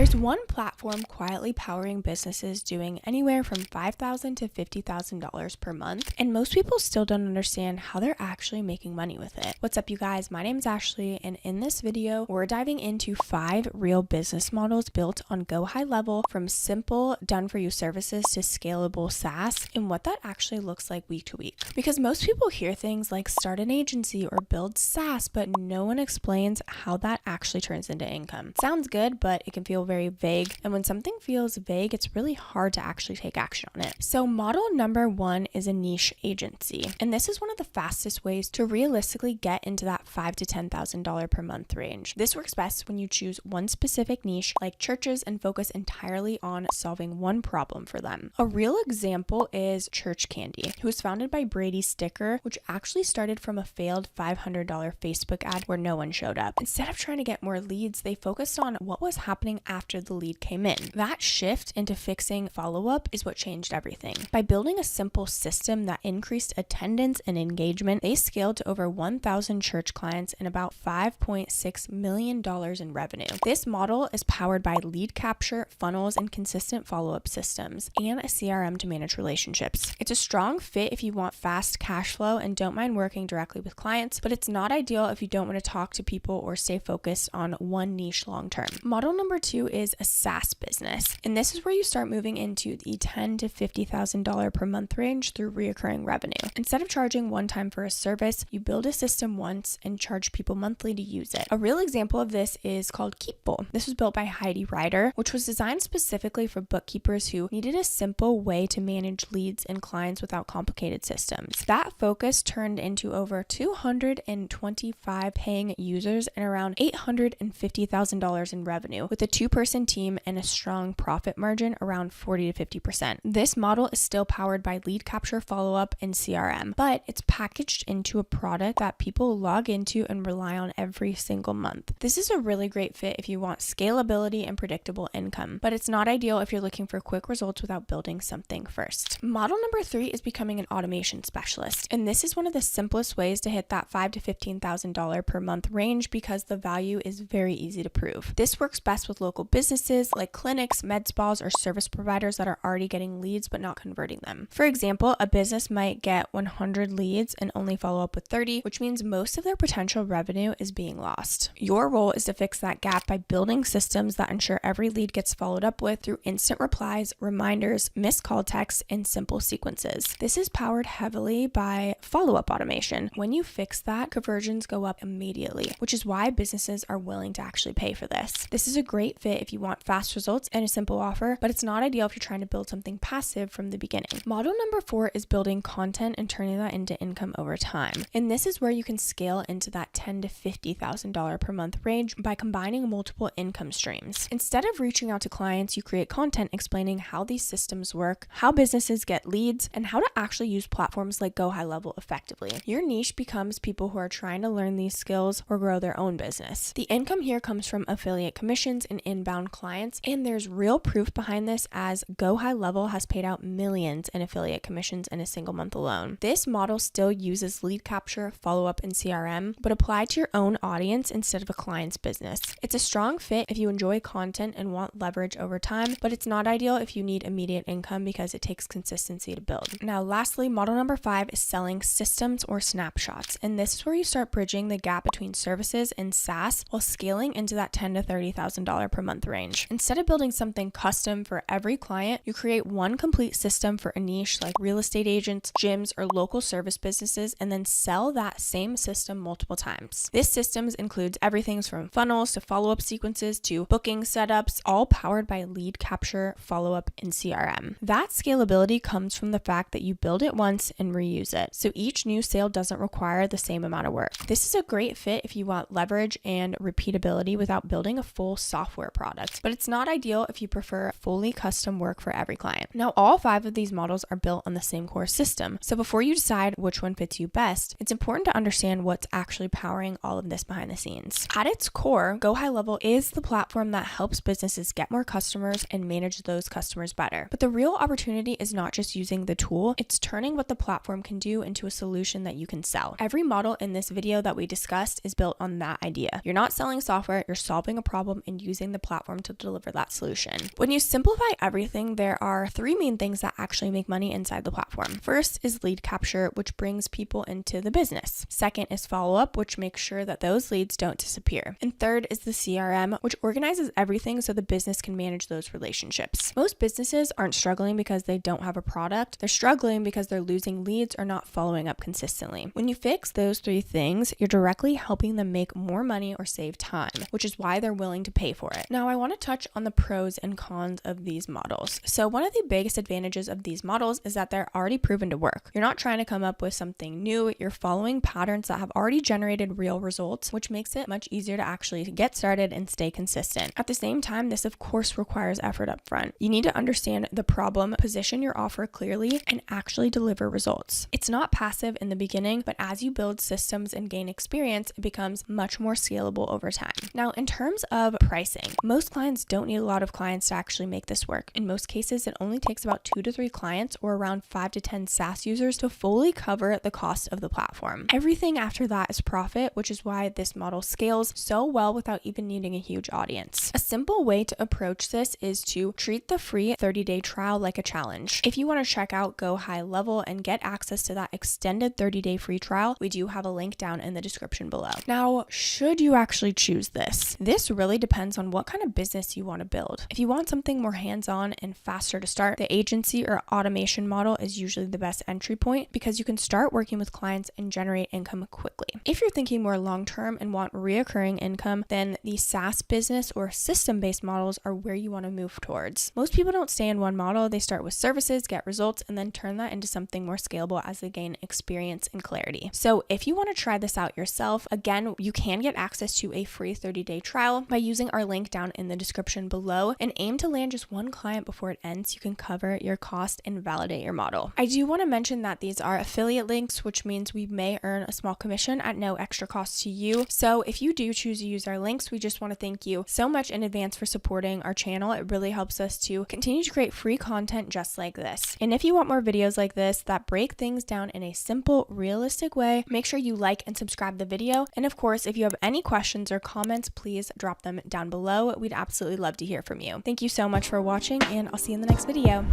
There's one platform quietly powering businesses doing anywhere from $5,000 to $50,000 per month, and most people still don't understand how they're actually making money with it. What's up, you guys? My name's Ashley, and in this video, we're diving into 5 real business models built on GoHighLevel, from simple done-for-you services to scalable SaaS, and what that actually looks like week to week. Because most people hear things like start an agency or build SaaS, but no one explains how that actually turns into income. Sounds good, but it can feel very vague, and when something feels vague, it's really hard to actually take action on it. So model number 1 is a niche agency, and this is one of the fastest ways to realistically get into that $5,000 to $10,000 per month range. This works best when you choose one specific niche, like churches, and focus entirely on solving one problem for them. A real example is ChurchCandy, who was founded by Brady Sticker, which actually started from a failed $500 Facebook ad where no one showed up. Instead of trying to get more leads, they focused on what was happening after the lead came in. That shift into fixing follow-up is what changed everything. By building a simple system that increased attendance and engagement, they scaled to over 1,000 church clients and about $5.6 million in revenue. This model is powered by lead capture, funnels, and consistent follow-up systems, and a CRM to manage relationships. It's a strong fit if you want fast cash flow and don't mind working directly with clients, but it's not ideal if you don't want to talk to people or stay focused on one niche long term. Model number 2 is a SaaS business, and this is where you start moving into the $10,000 to $50,000 per month range through recurring revenue. Instead of charging one time for a service, you build a system once and charge people monthly to use it. A real example of this is called Keepful. This was built by Heidi Ryder, which was designed specifically for bookkeepers who needed a simple way to manage leads and clients without complicated systems. That focus turned into over 225 paying users and around $850,000 in revenue, with a 2-person team and a strong profit margin around 40 to 50%. This model is still powered by lead capture, follow-up, and CRM, but it's packaged into a product that people log into and rely on every single month. This is a really great fit if you want scalability and predictable income, but it's not ideal if you're looking for quick results without building something first. Model number 3 is becoming an automation specialist, and this is one of the simplest ways to hit that $5,000 to $15,000 per month range because the value is very easy to prove. This works best with local businesses like clinics, med spas, or service providers that are already getting leads but not converting them. For example, a business might get 100 leads and only follow up with 30, which means most of their potential revenue is being lost. Your role is to fix that gap by building systems that ensure every lead gets followed up with through instant replies, reminders, missed call texts, and simple sequences. This is powered heavily by follow-up automation. When you fix that, conversions go up immediately, which is why businesses are willing to actually pay for this. This is a great fit if you want fast results and a simple offer, but it's not ideal if you're trying to build something passive from the beginning. Model number 4 is building content and turning that into income over time. And this is where you can scale into that $10,000 to $50,000 per month range by combining multiple income streams. Instead of reaching out to clients, you create content explaining how these systems work, how businesses get leads, and how to actually use platforms like GoHighLevel effectively. Your niche becomes people who are trying to learn these skills or grow their own business. The income here comes from affiliate commissions and inbound clients, and there's real proof behind this, as GoHighLevel has paid out millions in affiliate commissions in a single month alone. This model still uses lead capture, follow-up, and CRM, but applied to your own audience instead of a client's business. It's a strong fit if you enjoy content and want leverage over time, but it's not ideal if you need immediate income because it takes consistency to build. Now, lastly, model number 5 is selling systems or snapshots, and this is where you start bridging the gap between services and SaaS while scaling into that $10,000 to $30,000 per month range. Instead of building something custom for every client, you create one complete system for a niche like real estate agents, gyms, or local service businesses, and then sell that same system multiple times. This system includes everything from funnels to follow-up sequences to booking setups, all powered by lead capture, follow-up, and CRM. That scalability comes from the fact that you build it once and reuse it, so each new sale doesn't require the same amount of work. This is a great fit if you want leverage and repeatability without building a full software product, but it's not ideal if you prefer fully custom work for every client. Now, all 5 of these models are built on the same core system, so before you decide which one fits you best, it's important to understand what's actually powering all of this behind the scenes. At its core, GoHighLevel is the platform that helps businesses get more customers and manage those customers better. But the real opportunity is not just using the tool, it's turning what the platform can do into a solution that you can sell. Every model in this video that we discussed is built on that idea. You're not selling software, you're solving a problem and using the platform platform to deliver that solution. When you simplify everything, there are three main things that actually make money inside the platform. First is lead capture, which brings people into the business. Second is follow-up, which makes sure that those leads don't disappear. And third is the CRM, which organizes everything so the business can manage those relationships. Most businesses aren't struggling because they don't have a product. They're struggling because they're losing leads or not following up consistently. When you fix those three things, you're directly helping them make more money or save time, which is why they're willing to pay for it. Now, I want to touch on the pros and cons of these models. So one of the biggest advantages of these models is that they're already proven to work. You're not trying to come up with something new. You're following patterns that have already generated real results, which makes it much easier to actually get started and stay consistent. At the same time, this of course requires effort up front. You need to understand the problem, position your offer clearly, and actually deliver results. It's not passive in the beginning, but as you build systems and gain experience, it becomes much more scalable over time. Now, in terms of pricing, most clients don't need a lot of clients to actually make this work. In most cases, it only takes about 2 to 3 clients or around 5 to 10 SaaS users to fully cover the cost of the platform. Everything after that is profit, which is why this model scales so well without even needing a huge audience. A simple way to approach this is to treat the free 30-day trial like a challenge. If you want to check out GoHighLevel and get access to that extended 30-day free trial, we do have a link down in the description below. Now, should you actually choose this? This really depends on what kind of business you want to build. If you want something more hands-on and faster to start, the agency or automation model is usually the best entry point because you can start working with clients and generate income quickly. If you're thinking more long-term and want reoccurring income, then the SaaS business or system-based models are where you want to move towards. Most people don't stay in one model. They start with services, get results, and then turn that into something more scalable as they gain experience and clarity. So if you want to try this out yourself, again, you can get access to a free 30-day trial by using our link down in the description below and aim to land just one client before it ends so you can cover your cost and validate your model. I do want to mention that these are affiliate links, which means we may earn a small commission at no extra cost to you. So if you do choose to use our links, we just want to thank you so much in advance for supporting our channel. It really helps us to continue to create free content just like this. And if you want more videos like this that break things down in a simple, realistic way, make sure you like and subscribe the video. And of course, if you have any questions or comments, please drop them down below. We'd absolutely love to hear from you. Thank you so much for watching, and I'll see you in the next video.